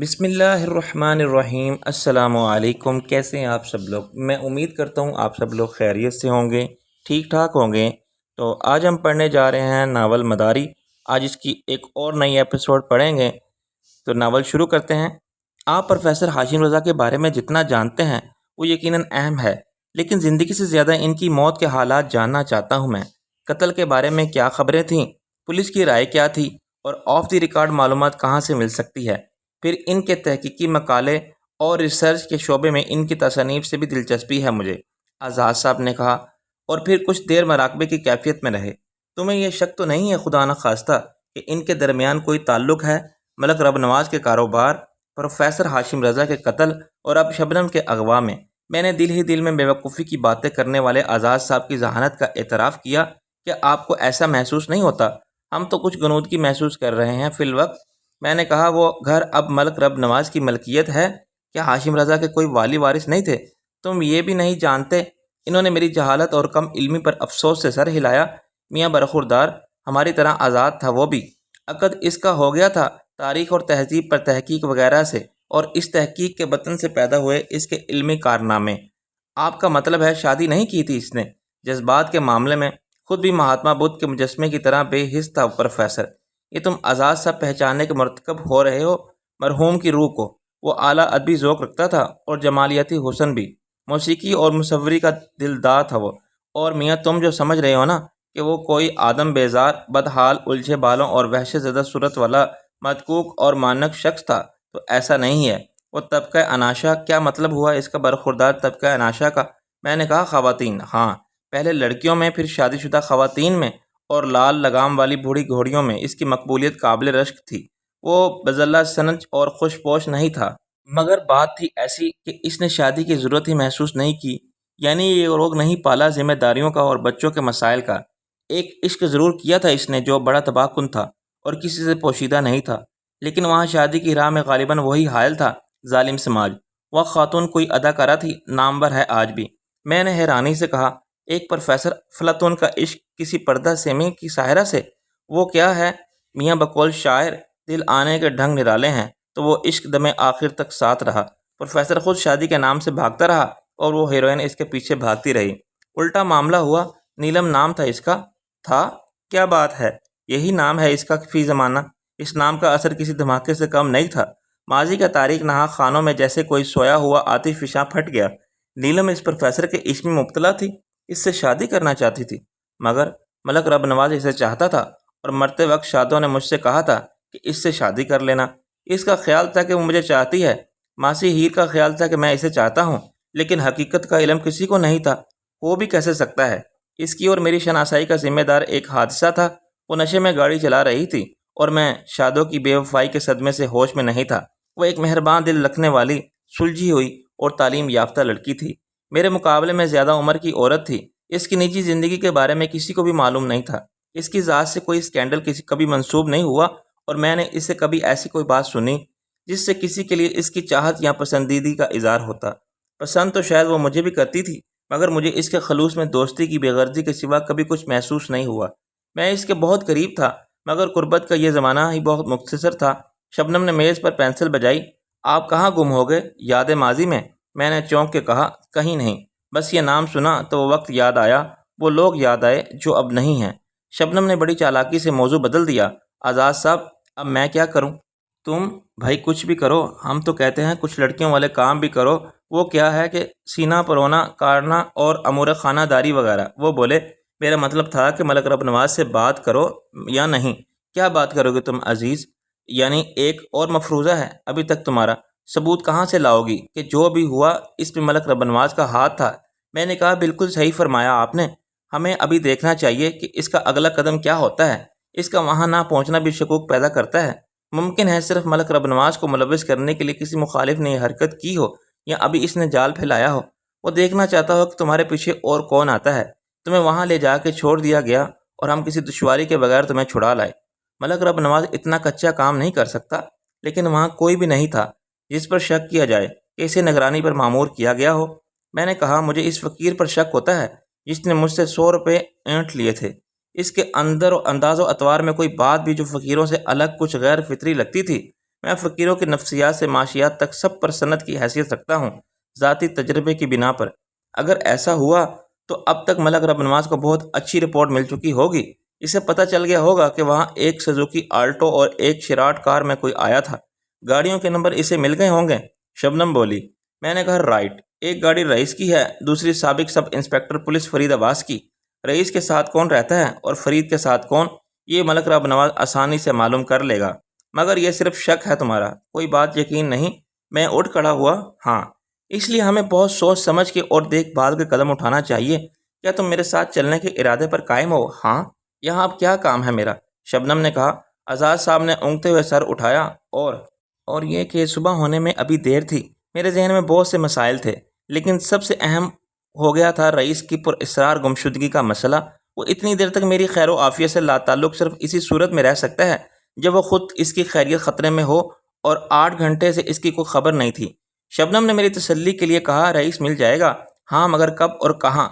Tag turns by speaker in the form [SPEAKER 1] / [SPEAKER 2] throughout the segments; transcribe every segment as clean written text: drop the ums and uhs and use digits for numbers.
[SPEAKER 1] بسم اللہ الرحمن الرحیم۔ السلام علیکم، کیسے ہیں آپ سب لوگ؟ میں امید کرتا ہوں آپ سب لوگ خیریت سے ہوں گے، ٹھیک ٹھاک ہوں گے۔ تو آج ہم پڑھنے جا رہے ہیں ناول مداری۔ آج اس کی ایک اور نئی ایپیسوڈ پڑھیں گے، تو ناول شروع کرتے ہیں۔ آپ پروفیسر ہاشم رضا کے بارے میں جتنا جانتے ہیں وہ یقیناً اہم ہے، لیکن زندگی سے زیادہ ان کی موت کے حالات جاننا چاہتا ہوں میں۔ قتل کے بارے میں کیا خبریں تھیں، پولیس کی رائے کیا تھی، اور آف دی ریکارڈ معلومات کہاں سے مل سکتی ہے۔ پھر ان کے تحقیقی مقالے اور ریسرچ کے شعبے میں ان کی تصانیف سے بھی دلچسپی ہے مجھے، آزاد صاحب نے کہا، اور پھر کچھ دیر مراقبے کی کیفیت میں رہے۔ تمہیں یہ شک تو نہیں ہے خدا نخواستہ کہ ان کے درمیان کوئی تعلق ہے؟ ملک رب نواز کے کاروبار، پروفیسر ہاشم رضا کے قتل اور اب شبنم کے اغوا میں نے دل ہی دل میں بیوقوفی کی باتیں کرنے والے آزاد صاحب کی ذہانت کا اعتراف کیا کہ آپ کو ایسا محسوس نہیں ہوتا؟ ہم تو کچھ غنودگی محسوس کر رہے ہیں فی الوقت۔ میں نے کہا، وہ گھر اب ملک رب نواز کی ملکیت ہے؟ کیا ہاشم رضا کے کوئی والی وارث نہیں تھے؟ تم یہ بھی نہیں جانتے؟ انہوں نے میری جہالت اور کم علمی پر افسوس سے سر ہلایا۔ میاں برخوردار، ہماری طرح آزاد تھا وہ بھی، عقد اس کا ہو گیا تھا تاریخ اور تہذیب پر تحقیق وغیرہ سے، اور اس تحقیق کے بطن سے پیدا ہوئے اس کے علمی کارنامے۔ آپ کا مطلب ہے شادی نہیں کی تھی اس نے؟ جذبات کے معاملے میں خود بھی مہاتما بدھ کے مجسمے کی طرح بے حس تھا پروفیسر۔ یہ تم آزاد صاحب پہچاننے کے مرتکب ہو رہے ہو مرحوم کی روح کو۔ وہ اعلیٰ ادبی ذوق رکھتا تھا اور جمالیاتی حسن بھی، موسیقی اور مصوری کا دلدار تھا وہ۔ اور میاں تم جو سمجھ رہے ہو نا کہ وہ کوئی آدم بیزار، بدحال، الجھے بالوں اور وحشت زدہ صورت والا مدکوک اور مانک شخص تھا، تو ایسا نہیں ہے۔ وہ طبقہ اناشا، کیا مطلب ہوا اس کا برخوردار طبقہ اناشا کا؟ میں نے کہا، خواتین، ہاں، پہلے لڑکیوں میں، پھر شادی شدہ خواتین میں، اور لال لگام والی بوڑھی گھوڑیوں میں اس کی مقبولیت قابل رشک تھی۔ وہ بزلہ سنج اور خوش پوش نہیں تھا، مگر بات تھی ایسی کہ اس نے شادی کی ضرورت ہی محسوس نہیں کی، یعنی یہ روگ نہیں پالا ذمہ داریوں کا اور بچوں کے مسائل کا۔ ایک عشق ضرور کیا تھا اس نے جو بڑا تباہ کن تھا اور کسی سے پوشیدہ نہیں تھا، لیکن وہاں شادی کی راہ میں غالباً وہی حائل تھا، ظالم سماج۔ وہ خاتون کوئی اداکارہ تھی، نامور ہے آج بھی۔ میں نے حیرانی سے کہا، ایک پروفیسر فلاطون کا عشق کسی پردہ سیمی کی ساحرہ سے؟ وہ کیا ہے میاں، بقول شاعر، دل آنے کے ڈھنگ نرالے ہیں، تو وہ عشق دم آخر تک ساتھ رہا۔ پروفیسر خود شادی کے نام سے بھاگتا رہا اور وہ ہیروئن اس کے پیچھے بھاگتی رہی۔ الٹا معاملہ ہوا۔ نیلم نام تھا اس کا۔ تھا؟ کیا بات ہے! یہی نام ہے اس کا فی زمانہ۔ اس نام کا اثر کسی دھماکے سے کم نہیں تھا۔ ماضی کا تاریک نہا خانوں میں جیسے کوئی سویا ہوا آتش فشاں پھٹ گیا۔ نیلم اس پروفیسر کے عشق میں مبتلا تھی، اس سے شادی کرنا چاہتی تھی، مگر ملک رب نواز اسے چاہتا تھا، اور مرتے وقت شادوں نے مجھ سے کہا تھا کہ اس سے شادی کر لینا۔ اس کا خیال تھا کہ وہ مجھے چاہتی ہے، ماسی ہیر کا خیال تھا کہ میں اسے چاہتا ہوں، لیکن حقیقت کا علم کسی کو نہیں تھا۔ وہ بھی کیسے سکتا ہے؟ اس کی اور میری شناسائی کا ذمہ دار ایک حادثہ تھا۔ وہ نشے میں گاڑی چلا رہی تھی اور میں شادوں کی بے وفائی کے صدمے سے ہوش میں نہیں تھا۔ وہ ایک مہربان دل رکھنے والی، سلجھی ہوئی اور تعلیم یافتہ لڑکی تھی، میرے مقابلے میں زیادہ عمر کی عورت تھی۔ اس کی نجی زندگی کے بارے میں کسی کو بھی معلوم نہیں تھا۔ اس کی ذات سے کوئی اسکینڈل کبھی منسوب نہیں ہوا، اور میں نے اس سے کبھی ایسی کوئی بات سنی جس سے کسی کے لیے اس کی چاہت یا پسندیدگی کا اظہار ہوتا۔ پسند تو شاید وہ مجھے بھی کرتی تھی، مگر مجھے اس کے خلوص میں دوستی کی بے غرضی کے سوا کبھی کچھ محسوس نہیں ہوا۔ میں اس کے بہت قریب تھا، مگر قربت کا یہ زمانہ ہی بہت مختصر تھا۔ شبنم نے میز پر پینسل بجائی۔ آپ کہاں گم ہو گئے؟ یاد ماضی میں؟ میں نے چونک کے کہا، کہیں نہیں، بس یہ نام سنا تو وہ وقت یاد آیا، وہ لوگ یاد آئے جو اب نہیں ہیں۔ شبنم نے بڑی چالاکی سے موضوع بدل دیا۔ آزاد صاحب، اب میں کیا کروں؟ تم بھائی کچھ بھی کرو، ہم تو کہتے ہیں کچھ لڑکیوں والے کام بھی کرو۔ وہ کیا ہے کہ سینہ پرونا، کاٹنا اور امور خانہ داری وغیرہ۔ وہ بولے، میرا مطلب تھا کہ ملک رب نواز سے بات کرو یا نہیں۔ کیا بات کرو گے تم عزیز؟ یعنی ایک اور مفروضہ ہے ابھی تک تمہارا؟ ثبوت کہاں سے لاؤ گی کہ جو بھی ہوا اس میں ملک رب نواز کا ہاتھ تھا؟ میں نے کہا، بالکل صحیح فرمایا آپ نے، ہمیں ابھی دیکھنا چاہیے کہ اس کا اگلا قدم کیا ہوتا ہے۔ اس کا وہاں نہ پہنچنا بھی شکوک پیدا کرتا ہے۔ ممکن ہے صرف ملک رب نواز کو ملوث کرنے کے لیے کسی مخالف نے یہ حرکت کی ہو، یا ابھی اس نے جال پھیلایا ہو۔ وہ دیکھنا چاہتا ہو کہ تمہارے پیچھے اور کون آتا ہے۔ تمہیں وہاں لے جا کے چھوڑ دیا گیا اور ہم کسی دشواری کے بغیر تمہیں چھڑا لائے۔ ملک رب نواز اتنا کچا کام نہیں کر سکتا، لیکن وہاں کوئی بھی نہیں تھا جس پر شک کیا جائے کہ اسے نگرانی پر مامور کیا گیا ہو۔ میں نے کہا، مجھے اس فقیر پر شک ہوتا ہے جس نے مجھ سے 100 روپے اینٹ لیے تھے۔ اس کے اندر و انداز و اطوار میں کوئی بات بھی جو فقیروں سے الگ کچھ غیر فطری لگتی تھی۔ میں فقیروں کی نفسیات سے معاشیات تک سب پر سند کی حیثیت رکھتا ہوں، ذاتی تجربے کی بنا پر۔ اگر ایسا ہوا تو اب تک ملک رب نواز کو بہت اچھی رپورٹ مل چکی ہوگی۔ اسے پتہ چل گیا ہوگا کہ وہاں ایک سزوکی آلٹو اور ایک شراٹ کار میں کوئی آیا تھا۔ گاڑیوں کے نمبر اسے مل گئے ہوں گے؟ شبنم بولی۔ میں نے کہا رائٹ، ایک گاڑی رئیس کی ہے، دوسری سابق سب انسپکٹر پولیس فرید عباس کی۔ رئیس کے ساتھ کون رہتا ہے اور فرید کے ساتھ کون، یہ ملک رب نواز آسانی سے معلوم کر لے گا۔ مگر یہ صرف شک ہے تمہارا، کوئی بات یقین نہیں؟ میں اٹھ کھڑا ہوا۔ ہاں، اس لیے ہمیں بہت سوچ سمجھ کے اور دیکھ بھال کے قدم اٹھانا چاہیے۔ کیا تم میرے ساتھ چلنے کے ارادے پر قائم ہو؟ ہاں۔ یہاں اب کیا کام ہے میرا؟ شبنم نے کہا۔ آزاد صاحب نے اونگتے ہوئے سر اٹھایا۔ اور یہ کہ صبح ہونے میں ابھی دیر تھی۔ میرے ذہن میں بہت سے مسائل تھے، لیکن سب سے اہم ہو گیا تھا رئیس کی پر اسرار گمشدگی کا مسئلہ۔ وہ اتنی دیر تک میری خیر و عافیت سے لاتعلق صرف اسی صورت میں رہ سکتا ہے جب وہ خود اس کی خیریت خطرے میں ہو، اور 8 گھنٹے سے اس کی کوئی خبر نہیں تھی۔ شبنم نے میری تسلی کے لیے کہا، رئیس مل جائے گا۔ ہاں، مگر کب اور کہاں؟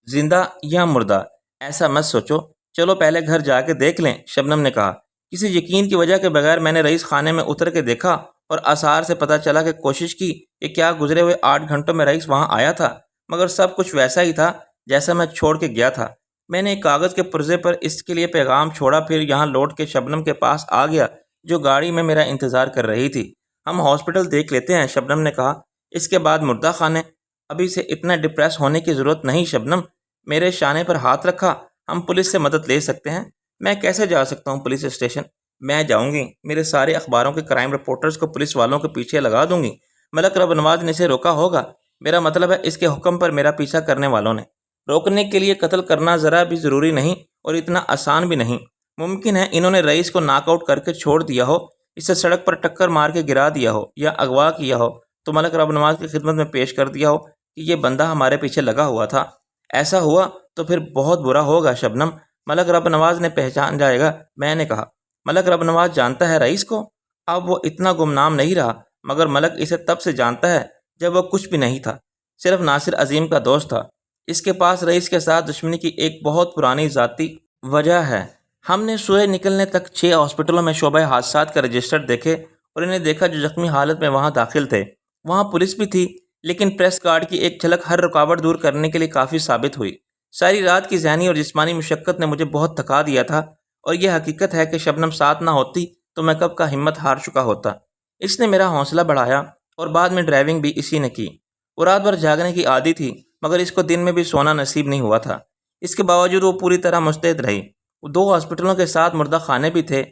[SPEAKER 1] زندہ یا مردہ؟ ایسا مت سوچو، چلو پہلے گھر جا کے دیکھ لیں۔ شبنم نے کہا۔ کسی یقین کی وجہ کے بغیر میں نے رئیس خانے میں اتر کے دیکھا اور آثار سے پتہ چلا کہ کوشش کی کہ کیا گزرے ہوئے 8 گھنٹوں میں رئیس وہاں آیا تھا، مگر سب کچھ ویسا ہی تھا جیسا میں چھوڑ کے گیا تھا۔ میں نے ایک کاغذ کے پرزے پر اس کے لیے پیغام چھوڑا، پھر یہاں لوٹ کے شبنم کے پاس آ گیا جو گاڑی میں میرا انتظار کر رہی تھی۔ ہم ہاسپٹل دیکھ لیتے ہیں، شبنم نے کہا۔ اس کے بعد مردہ خانے؟ ابھی سے اتنا ڈپریس ہونے کی ضرورت نہیں شبنم۔ میرے شانے پر ہاتھ رکھا۔ ہم پولیس سے مدد لے سکتے ہیں۔ میں کیسے جا سکتا ہوں پولیس اسٹیشن؟ میں جاؤں گی، میرے سارے اخباروں کے کرائم رپورٹرز کو پولیس والوں کے پیچھے لگا دوں گی۔ ملک رب نواز نے اسے روکا ہوگا، میرا مطلب ہے اس کے حکم پر میرا پیچھا کرنے والوں نے۔ روکنے کے لیے قتل کرنا ذرا بھی ضروری نہیں اور اتنا آسان بھی نہیں۔ ممکن ہے انہوں نے رئیس کو ناک آؤٹ کر کے چھوڑ دیا ہو، اسے سڑک پر ٹکر مار کے گرا دیا ہو، یا اغوا کیا ہو تو ملک رب نواز کی خدمت میں پیش کر دیا ہو کہ یہ بندہ ہمارے پیچھے لگا ہوا تھا۔ ایسا ہوا تو پھر بہت برا ہوگا شبنم، ملک رب نواز نے پہچان جائے گا۔ میں نے کہا، ملک رب نواز جانتا ہے رئیس کو؟ اب وہ اتنا گمنام نہیں رہا، مگر ملک اسے تب سے جانتا ہے جب وہ کچھ بھی نہیں تھا، صرف ناصر عظیم کا دوست تھا۔ اس کے پاس رئیس کے ساتھ دشمنی کی ایک بہت پرانی ذاتی وجہ ہے۔ ہم نے سورج نکلنے تک 6 ہاسپٹلوں میں شعبہ حادثات کا رجسٹر دیکھے اور انہیں دیکھا جو زخمی حالت میں وہاں داخل تھے۔ وہاں پولیس بھی تھی، لیکن پریس کارڈ کی ایک جھلک ہر رکاوٹ دور کرنے کے لیے کافی ثابت ہوئی۔ ساری رات کی ذہنی اور جسمانی مشقت نے مجھے بہت تھکا دیا تھا، اور یہ حقیقت ہے کہ شبنم ساتھ نہ ہوتی تو میں کب کا ہمت ہار چکا ہوتا۔ اس نے میرا حوصلہ بڑھایا اور بعد میں ڈرائیونگ بھی اسی نے کی۔ وہ رات بھر جاگنے کی عادی تھی، مگر اس کو دن میں بھی سونا نصیب نہیں ہوا تھا۔ اس کے باوجود وہ پوری طرح مستعد رہی۔ 2 ہاسپٹلوں کے ساتھ مردہ خانے بھی تھے۔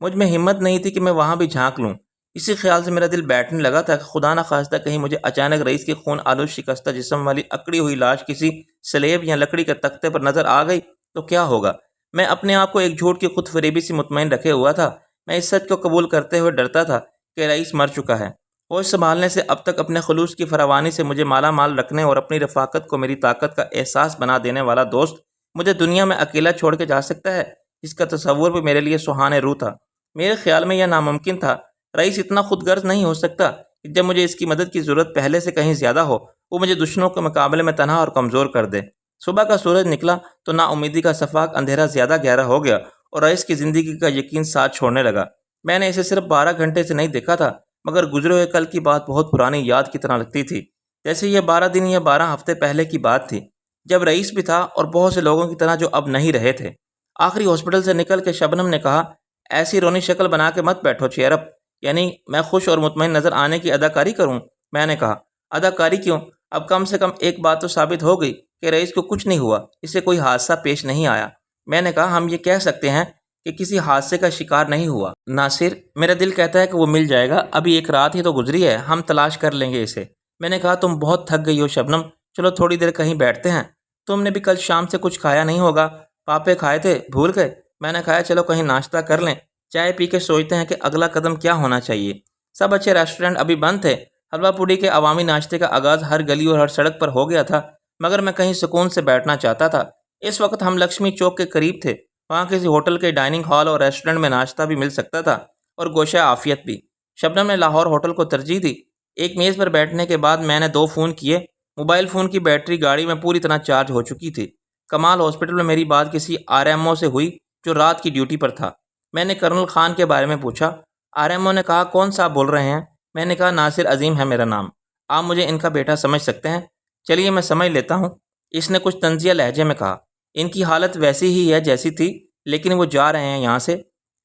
[SPEAKER 1] مجھ میں ہمت نہیں تھی کہ میں وہاں بھی جھانک لوں۔ اسی خیال سے میرا دل بیٹھنے لگا تھا کہ خدا نہ خواستہ کہیں مجھے اچانک رئیس کی خون آلود شکستہ جسم والی اکڑی ہوئی لاش کسی سلیب یا لکڑی کے تختے پر نظر آ گئی تو کیا ہوگا؟ میں اپنے آپ کو ایک جھوٹ کی خود فریبی سے مطمئن رکھے ہوا تھا۔ میں اس سچ کو قبول کرتے ہوئے ڈرتا تھا کہ رئیس مر چکا ہے۔ ہوش سنبھالنے سے اب تک اپنے خلوص کی فراوانی سے مجھے مالا مال رکھنے اور اپنی رفاقت کو میری طاقت کا احساس بنا دینے والا دوست مجھے دنیا میں اکیلا چھوڑ کے جا سکتا ہے، اس کا تصور بھی میرے لیے سہانے روح تھا۔ میرے خیال میں یہ ناممکن تھا۔ رئیس اتنا خود غرض نہیں ہو سکتا کہ جب مجھے اس کی مدد کی ضرورت پہلے سے کہیں زیادہ ہو، وہ مجھے دشمنوں کے مقابلے میں تنہا اور کمزور کر دے۔ صبح کا سورج نکلا تو نا امیدی کا سفاق اندھیرا زیادہ گہرا ہو گیا اور رئیس کی زندگی کا یقین ساتھ چھوڑنے لگا۔ میں نے اسے صرف 12 گھنٹے سے نہیں دیکھا تھا، مگر گزرے ہوئے کل کی بات بہت پرانی یاد کی طرح لگتی تھی، جیسے یہ 12 دن یا 12 ہفتے پہلے کی بات تھی، جب رئیس بھی تھا اور بہت سے لوگوں کی طرح جو اب نہیں رہے تھے۔ آخری ہاسپٹل سے نکل کے شبنم نے کہا، ایسی رونی شکل بنا کے مت بیٹھو چیئر اپ، یعنی میں خوش اور مطمئن نظر آنے کی اداکاری کروں؟ میں نے کہا، اداکاری کیوں؟ اب کم سے کم ایک بات تو ثابت ہو گئی کہ رئیس کو کچھ نہیں ہوا، اسے کوئی حادثہ پیش نہیں آیا۔ میں نے کہا، ہم یہ کہہ سکتے ہیں کہ کسی حادثے کا شکار نہیں ہوا۔ ناصر، میرا دل کہتا ہے کہ وہ مل جائے گا، ابھی ایک رات ہی تو گزری ہے، ہم تلاش کر لیں گے اسے۔ میں نے کہا، تم بہت تھک گئی ہو شبنم، چلو تھوڑی دیر کہیں بیٹھتے ہیں۔ تم نے بھی کل شام سے کچھ کھایا نہیں ہوگا، پاپے کھائے تھے، بھول گئے؟ میں نے کہا، چلو کہیں ناشتہ کر لیں، چائے پی کے سوچتے ہیں کہ اگلا قدم کیا ہونا چاہیے۔ سب اچھے ریسٹورنٹ ابھی بند تھے۔ حلوہ پوڑی کے عوامی ناشتے کا آغاز ہر گلی اور ہر سڑک پر ہو گیا تھا، مگر میں کہیں سکون سے بیٹھنا چاہتا تھا۔ اس وقت ہم لکشمی چوک کے قریب تھے، وہاں کسی ہوٹل کے ڈائننگ ہال اور ریسٹورنٹ میں ناشتہ بھی مل سکتا تھا اور گوشہ عافیت بھی۔ شبنم نے لاہور ہوٹل کو ترجیح دی۔ ایک میز پر بیٹھنے کے بعد میں نے 2 فون کیے۔ موبائل فون کی بیٹری گاڑی میں پوری طرح چارج ہو چکی تھی۔ کمال ہاسپٹل میں میری بات کسی RMO سے ہوئی جو رات کی ڈیوٹی پر تھا۔ میں نے کرنل خان کے بارے میں پوچھا۔ RMO نے کہا کون صاحب بول رہے ہیں؟ میں نے کہا ناصر عظیم ہے میرا نام، آپ مجھے ان کا بیٹا سمجھ سکتے ہیں؟ چلیے میں سمجھ لیتا ہوں، اس نے کچھ طنزیہ لہجے میں کہا۔ ان کی حالت ویسی ہی ہے جیسی تھی، لیکن وہ جا رہے ہیں یہاں سے۔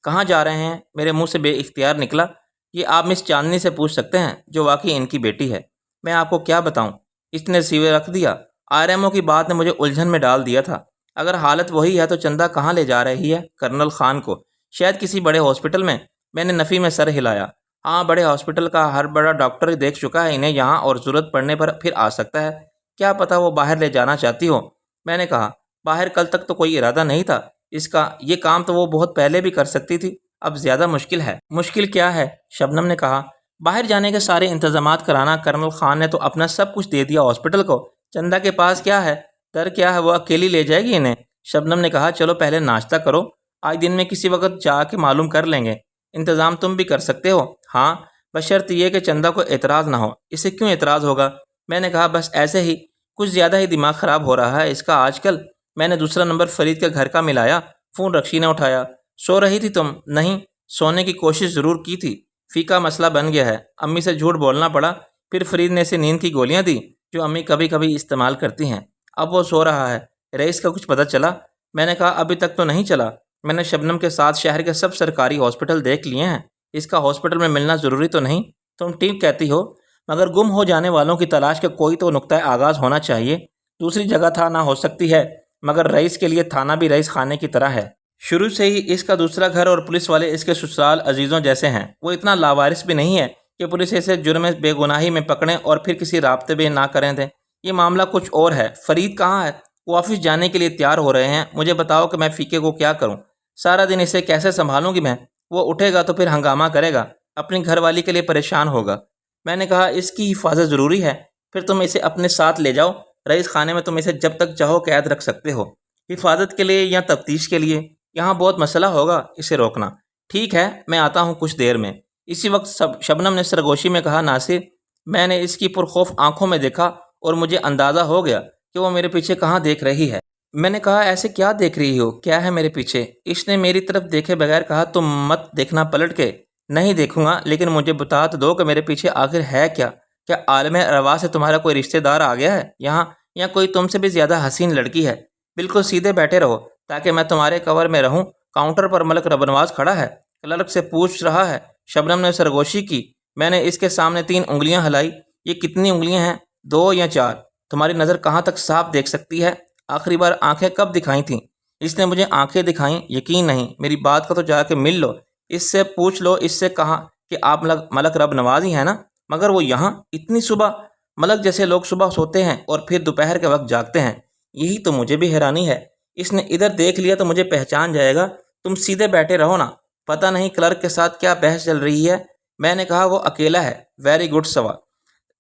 [SPEAKER 1] کہاں جا رہے ہیں؟ میرے منہ سے بے اختیار نکلا۔ یہ آپ مس چاندنی سے پوچھ سکتے ہیں جو واقعی ان کی بیٹی ہے۔ میں آپ کو کیا بتاؤں، اس نے سیوے رکھ دیا۔ RMO کی بات نے مجھے الجھن میں ڈال دیا تھا۔ اگر حالت وہی ہے تو چندہ کہاں لے جا رہی ہے؟ کرنل خان کو، شاید کسی بڑے ہاسپٹل میں۔ میں نے نفی میں سر ہلایا۔ ہاں، بڑے ہاسپٹل کا ہر بڑا ڈاکٹر دیکھ چکا ہے انہیں یہاں، اور ضرورت پڑنے پر پھر آ سکتا ہے۔ کیا پتہ وہ باہر لے جانا چاہتی ہو؟ میں نے کہا باہر کل تک تو کوئی ارادہ نہیں تھا اس کا، یہ کام تو وہ بہت پہلے بھی کر سکتی تھی، اب زیادہ مشکل ہے۔ مشکل کیا ہے؟ شبنم نے کہا باہر جانے کے سارے انتظامات کرانا۔ کرنل خان نے تو اپنا سب کچھ دے دیا ہاسپٹل کو، چندہ کے پاس کیا ہے؟ ڈر کیا ہے وہ اکیلی لے جائے گی انہیں؟ شبنم نے کہا چلو پہلے ناشتہ کرو، آج دن میں کسی وقت جا کے معلوم کر لیں گے۔ انتظام تم بھی کر سکتے ہو؟ ہاں، بشرط یہ کہ چندہ کو اعتراض نہ ہو۔ اسے کیوں اعتراض ہوگا؟ میں نے کہا بس ایسے ہی، کچھ زیادہ ہی دماغ خراب ہو رہا ہے اس کا آج کل۔ میں نے دوسرا نمبر فرید کے گھر کا ملایا، فون رکشی نے اٹھایا۔ سو رہی تھی تم؟ نہیں، سونے کی کوشش ضرور کی تھی، فیکا مسئلہ بن گیا ہے، امی سے جھوٹ بولنا پڑا، پھر فرید نے اسے نیند کی گولیاں دی جو امی کبھی کبھی استعمال کرتی ہیں، اب وہ سو رہا ہے۔ رئیس کا کچھ پتہ چلا؟ میں نے کہا ابھی تک تو نہیں چلا، میں نے شبنم کے ساتھ شہر کے سب سرکاری ہاسپٹل دیکھ لیے ہیں، اس کا ہاسپٹل میں ملنا ضروری تو نہیں۔ تم ٹھیک کہتی ہو، مگر گم ہو جانے والوں کی تلاش کا کوئی تو نقطۂ آغاز ہونا چاہیے۔ دوسری جگہ تھانہ ہو سکتی ہے، مگر رئیس کے لیے تھانہ بھی رئیس خانے کی طرح ہے۔ شروع سے ہی اس کا دوسرا گھر اور پولیس والے اس کے سسرال عزیزوں جیسے ہیں۔ وہ اتنا لاوارث بھی نہیں ہے کہ پولیس اسے جرم بے گناہی میں پکڑیں اور پھر کسی رابطے بھی نہ کریں دیں۔ یہ معاملہ کچھ اور ہے۔ فرید کہاں ہے؟ وہ آفس جانے کے لیے تیار ہو رہے ہیں۔ مجھے بتاؤ کہ میں فیکے کو کیا کروں؟ سارا دن اسے کیسے سنبھالوں گی میں؟ وہ اٹھے گا تو پھر ہنگامہ کرے گا، اپنی گھر والی کے لیے پریشان ہوگا۔ میں نے کہا اس کی حفاظت ضروری ہے، پھر تم اسے اپنے ساتھ لے جاؤ، رئیس خانے میں تم اسے جب تک چاہو قید رکھ سکتے ہو۔ حفاظت کے لیے یا تفتیش کے لیے؟ یہاں بہت مسئلہ ہوگا اسے روکنا۔ ٹھیک ہے، میں آتا ہوں کچھ دیر میں۔ اسی وقت شبنم نے سرگوشی میں کہا ناصر، میں نے اس کی پرخوف آنکھوں میں دیکھا اور مجھے اندازہ ہو گیا کہ وہ میرے پیچھے کہاں دیکھ رہی ہے۔ میں نے کہا ایسے کیا دیکھ رہی ہو؟ کیا ہے میرے پیچھے؟ اس نے میری طرف دیکھے بغیر کہا تم مت دیکھنا پلٹ کے۔ نہیں دیکھوں گا، لیکن مجھے بتا تو دو کہ میرے پیچھے آخر ہے کیا؟ کیا عالم ارواح سے تمہارا کوئی رشتہ دار آ گیا ہے یہاں، یا کوئی تم سے بھی زیادہ حسین لڑکی ہے؟ بالکل سیدھے بیٹھے رہو تاکہ میں تمہارے کور میں رہوں۔ کاؤنٹر پر ملک ربنواز کھڑا ہے، کلرک سے پوچھ رہا ہے۔ شبنم نے سرگوشی کی۔ میں نے اس کے سامنے 3 انگلیاں ہلائی۔ یہ کتنی انگلیاں ہیں، 2 یا 4؟ تمہاری نظر کہاں تک صاف دیکھ سکتی ہے؟ آخری بار آنکھیں کب دکھائی تھیں؟ اس نے مجھے آنکھیں دکھائیں؟ یقین نہیں، میری بات کا تو جا کے مل لو، اس سے پوچھ لو، اس سے کہا کہ آپ ملک رب نواز ہی ہیں نا؟ مگر وہ یہاں اتنی صبح؟ ملک جیسے لوگ صبح سوتے ہیں اور پھر دوپہر کے وقت جاگتے ہیں، یہی تو مجھے بھی حیرانی ہے۔ اس نے ادھر دیکھ لیا تو مجھے پہچان جائے گا۔ تم سیدھے بیٹھے رہو نا، پتہ نہیں کلرک کے ساتھ کیا بحث چل رہی ہے۔ میں نے کہا وہ اکیلا ہے۔ ویری گڈ سوال،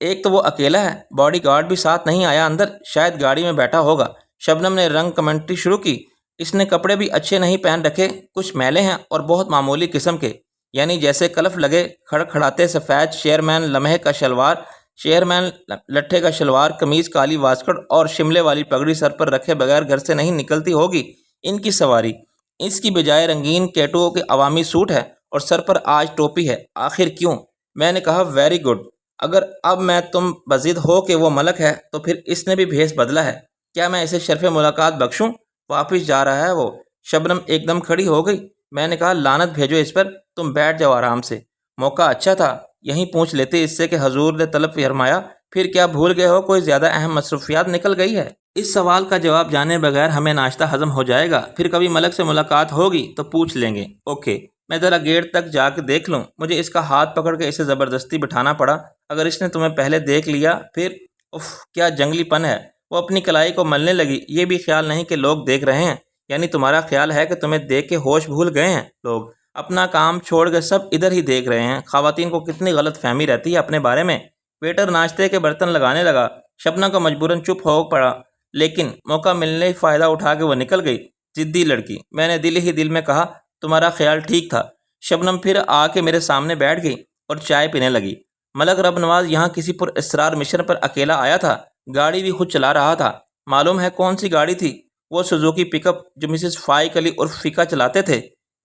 [SPEAKER 1] ایک تو وہ اکیلا ہے، باڈی گارڈ بھی ساتھ نہیں آیا اندر، شاید گاڑی میں بیٹھا ہوگا۔ شبنم نے رنگ کمنٹری شروع کی۔ اس نے کپڑے بھی اچھے نہیں پہن رکھے، کچھ میلے ہیں اور بہت معمولی قسم کے، یعنی جیسے کلف لگے کھڑکھڑاتے سفید شیئرمین لمحے کا شلوار، شیئرمین لٹھے کا شلوار، قمیض کالی واسکٹ اور شملے والی پگڑی سر پر رکھے بغیر گھر سے نہیں نکلتی ہوگی ان کی سواری۔ اس کی بجائے رنگین کیٹو کے عوامی سوٹ ہے اور سر پر آج ٹوپی ہے۔ آخر کیوں؟ میں نے کہا ویری گڈ، اگر اب میں تم بضد ہو کہ وہ ملک ہے تو پھر اس نے بھی بھیس بدلا ہے۔ کیا میں اسے شرف ملاقات بخشوں؟ واپس جا رہا ہے وہ۔ شبنم ایک دم کھڑی ہو گئی۔ میں نے کہا لعنت بھیجو اس پر، تم بیٹھ جاؤ آرام سے۔ موقع اچھا تھا، یہیں پوچھ لیتے اس سے کہ حضور نے طلب فرمایا، پھر کیا بھول گئے ہو کوئی زیادہ اہم مصروفیات نکل گئی ہے؟ اس سوال کا جواب جانے بغیر ہمیں ناشتہ ہضم ہو جائے گا، پھر کبھی ملک سے ملاقات ہوگی تو پوچھ لیں گے۔ اوکے، میں ذرا گیٹ تک جا کے دیکھ لوں۔ مجھے اس کا ہاتھ پکڑ کے اسے زبردستی بٹھانا پڑا۔ اگر اس نے تمہیں پہلے دیکھ لیا پھر؟ اف، کیا جنگلی پن ہے۔ وہ اپنی کلائی کو ملنے لگی۔ یہ بھی خیال نہیں کہ لوگ دیکھ رہے ہیں؟ یعنی تمہارا خیال ہے کہ تمہیں دیکھ کے ہوش بھول گئے ہیں لوگ؟ اپنا کام چھوڑ کے سب ادھر ہی دیکھ رہے ہیں۔ خواتین کو کتنی غلط فہمی رہتی ہے اپنے بارے میں۔ ویٹر ناشتے کے برتن لگانے لگا۔ شبنم کا مجبوراً چپ ہو پڑا، لیکن موقع ملنے ہی فائدہ اٹھا کے وہ نکل گئی۔ ضدی لڑکی، میں نے دل ہی دل میں کہا۔ تمہارا خیال ٹھیک تھا۔ شبنم پھر آ کے میرے سامنے بیٹھ گئی اور چائے پینے لگی۔ ملک رب نواز یہاں کسی پر اسرار مشن پر اکیلا آیا تھا، گاڑی بھی خود چلا رہا تھا۔ معلوم ہے کون سی گاڑی تھی؟ وہ سوزوکی پک اپ جو مسز فائق علی عرف فیکا چلاتے تھے۔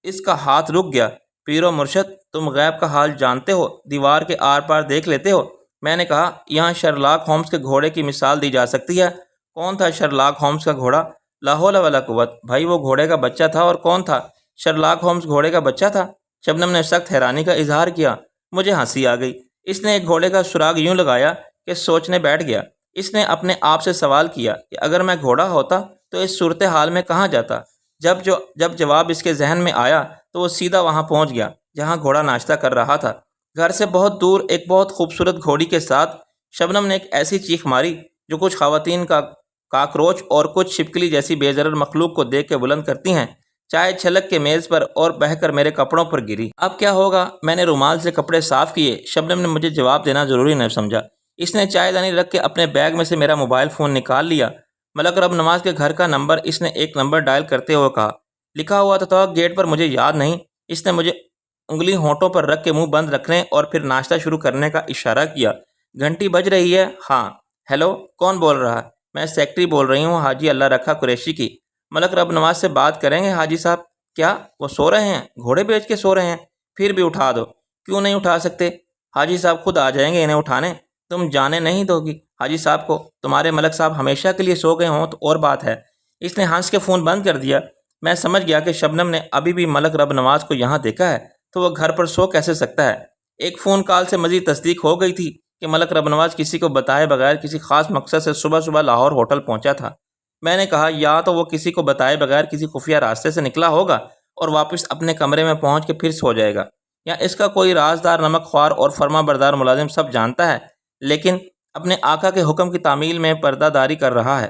[SPEAKER 1] اس کا ہاتھ رک گیا۔ پیر و مرشد، تم غیب کا حال جانتے ہو، دیوار کے آر پار دیکھ لیتے ہو۔ میں نے کہا یہاں شرلاک ہومز کے گھوڑے کی مثال دی جا سکتی ہے۔ کون تھا شرلاک ہومز کا گھوڑا؟ لا حول ولا قوت، بھائی وہ گھوڑے کا بچہ تھا۔ اور کون تھا؟ شرلاک ہومز گھوڑے کا بچہ تھا؟ شبنم نے سخت حیرانی کا اظہار کیا۔ مجھے ہنسی آ گئی۔ اس نے ایک گھوڑے کا سراغ یوں لگایا کہ سوچنے بیٹھ گیا۔ اس نے اپنے آپ سے سوال کیا کہ اگر میں گھوڑا ہوتا تو اس صورتحال میں کہاں جاتا؟ جب جواب اس کے ذہن میں آیا تو وہ سیدھا وہاں پہنچ گیا جہاں گھوڑا ناشتہ کر رہا تھا۔ گھر سے بہت دور ایک بہت خوبصورت گھوڑی کے ساتھ شبنم نے ایک ایسی چیخ ماری جو کچھ خواتین کا کاکروچ اور کچھ چھپکلی جیسی بے ضرر مخلوق کو دیکھ کے بلند کرتی ہیں۔ چائے چھلک کے میز پر اور بہہ کر میرے کپڑوں پر گری۔ اب کیا ہوگا؟ میں نے رومال سے کپڑے صاف کیے۔ شبنم نے مجھے جواب دینا ضروری نہیں سمجھا۔ اس نے چائے دانی رکھ کے اپنے بیگ میں سے میرا موبائل فون نکال لیا۔ ملک رب نواز کے گھر کا نمبر اس نے ایک نمبر ڈائل کرتے ہوئے کہا۔ لکھا ہوا تو گیٹ پر، مجھے یاد نہیں۔ اس نے مجھے انگلی ہونٹوں پر رکھ کے منہ بند رکھنے اور پھر ناشتہ شروع کرنے کا اشارہ کیا۔ گھنٹی بج رہی ہے؟ ہاں۔ ہیلو، کون بول رہا ہے؟ میں سیکٹری بول رہی ہوں، حاجی اللہ رکھا قریشی کی۔ ملک رب نواز سے بات کریں گے حاجی صاحب؟ کیا وہ سو رہے ہیں؟ گھوڑے بیچ کے سو رہے ہیں؟ پھر بھی اٹھا دو۔ کیوں نہیں اٹھا سکتے؟ حاجی صاحب خود آ جائیں گے انہیں اٹھانے۔ تم جانے نہیں دو گی حاجی صاحب کو؟ تمہارے ملک صاحب ہمیشہ کے لیے سو گئے ہوں تو اور بات ہے۔ اس نے ہنس کے فون بند کر دیا۔ میں سمجھ گیا کہ شبنم نے ابھی بھی ملک رب نواز کو یہاں دیکھا ہے تو وہ گھر پر سو کیسے سکتا ہے۔ ایک فون کال سے مزید تصدیق ہو گئی تھی کہ ملک رب نواز کسی کو بتائے بغیر کسی خاص مقصد سے صبح صبح لاہور ہوٹل پہنچا تھا۔ میں نے کہا یا تو وہ کسی کو بتائے بغیر کسی خفیہ راستے سے نکلا ہوگا اور واپس اپنے کمرے میں پہنچ کے پھر سو جائے گا، یا اس کا کوئی رازدار، نمک خوار اور فرما بردار ملازم سب جانتا ہے لیکن اپنے آقا کے حکم کی تعمیل میں پردہ داری کر رہا ہے۔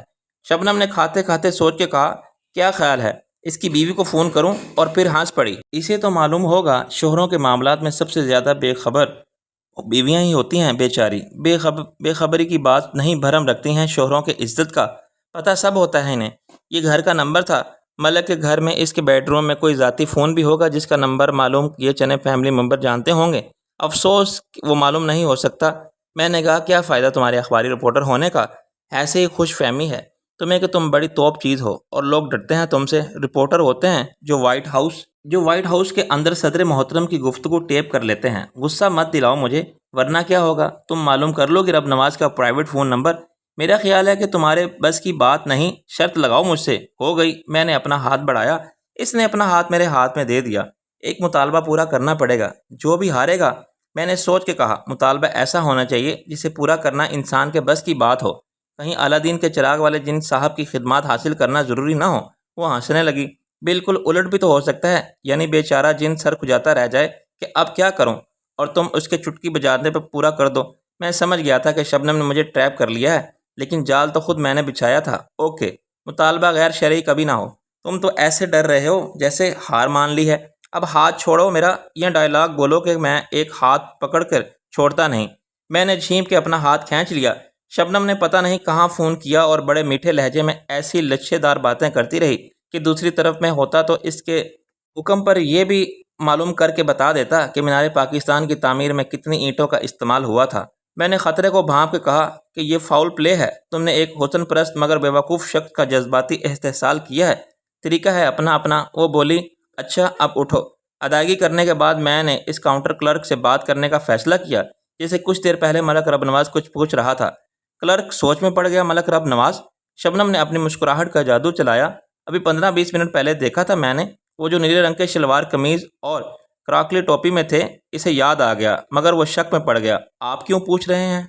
[SPEAKER 1] شبنم نے کھاتے کھاتے سوچ کے کہا، کیا خیال ہے اس کی بیوی کو فون کروں؟ اور پھر ہنس پڑی۔ اسے تو معلوم ہوگا شوہروں کے معاملات میں سب سے زیادہ بے خبر بیویاں ہی ہوتی ہیں، بیچاری بے خبری کی بات نہیں بھرم رکھتی ہیں شوہروں کے عزت کا پتہ سب ہوتا ہے انہیں۔ یہ گھر کا نمبر تھا۔ ملک کے گھر میں اس کے بیڈ روم میں کوئی ذاتی فون بھی ہوگا جس کا نمبر معلوم کیے چنے فیملی ممبر جانتے ہوں گے۔ افسوس وہ معلوم نہیں ہو سکتا۔ میں نے کہا کیا فائدہ تمہارے اخباری رپورٹر ہونے کا، ایسے ہی خوش فہمی ہے تمہیں کہ تم بڑی توپ چیز ہو اور لوگ ڈرتے ہیں تم سے۔ رپورٹر ہوتے ہیں جو وائٹ ہاؤس کے اندر صدر محترم کی گفتگو ٹیپ کر لیتے ہیں۔ غصہ مت دلاؤ مجھے، ورنہ کیا ہوگا؟ تم معلوم کر لو کہ رب نواز کا پرائیویٹ فون نمبر۔ میرا خیال ہے کہ تمہارے بس کی بات نہیں، شرط لگاؤ مجھ سے۔ ہو گئی۔ میں نے اپنا ہاتھ بڑھایا۔ اس نے اپنا ہاتھ میرے ہاتھ میں دے دیا۔ ایک مطالبہ پورا کرنا پڑے گا، جو بھی ہارے گا۔ میں نے سوچ کے کہا، مطالبہ ایسا ہونا چاہیے جسے پورا کرنا انسان کے بس کی بات ہو، کہیں اعلیٰ کے چراغ والے جن صاحب کی خدمات حاصل کرنا ضروری نہ ہو۔ وہ ہنسنے لگی۔ بالکل الٹ بھی تو ہو سکتا ہے، یعنی بیچارہ جن سر کھجاتا رہ جائے کہ اب کیا کروں، اور تم اس کے چٹکی بجانے پہ پورا کر دو۔ میں سمجھ گیا تھا کہ شبنم نے مجھے ٹریپ کر لیا ہے، لیکن جال تو خود میں نے بچھایا تھا۔ اوکے، مطالبہ غیر شرعی کبھی نہ ہو۔ تم تو ایسے ڈر رہے ہو جیسے ہار مان لی ہے۔ اب ہاتھ چھوڑو میرا، یہ ڈائلاگ بولو کہ میں ایک ہاتھ پکڑ کر چھوڑتا نہیں۔ میں نے جھینپ کے اپنا ہاتھ کھینچ لیا۔ شبنم نے پتہ نہیں کہاں فون کیا اور بڑے میٹھے لہجے میں ایسی لچھے دار باتیں کرتی رہی کہ دوسری طرف میں ہوتا تو اس کے حکم پر یہ بھی معلوم کر کے بتا دیتا کہ مینار پاکستان کی تعمیر میں کتنی اینٹوں کا استعمال ہوا تھا۔ میں نے خطرے کو بھانپ کے کہا کہ یہ فاؤل پلے ہے۔ تم نے ایک حسن پرست مگر بیوقوف شخص کا جذباتی استحصال کیا ہے۔ طریقہ ہے اپنا اپنا۔ وہ بولی، اچھا اب اٹھو۔ ادائیگی کرنے کے بعد میں نے اس کاؤنٹر کلرک سے بات کرنے کا فیصلہ کیا جسے کچھ دیر پہلے ملک رب نواز کچھ پوچھ رہا تھا۔ کلرک سوچ میں پڑ گیا۔ ملک رب نواز؟ شبنم نے اپنی مسکراہٹ کا جادو چلایا۔ ابھی 15-20 منٹ پہلے دیکھا تھا میں نے، وہ جو نیلے رنگ کے شلوار قمیض اور کراکلی ٹوپی میں تھے۔ اسے یاد آ گیا مگر وہ شک میں پڑ گیا۔ آپ کیوں پوچھ رہے ہیں؟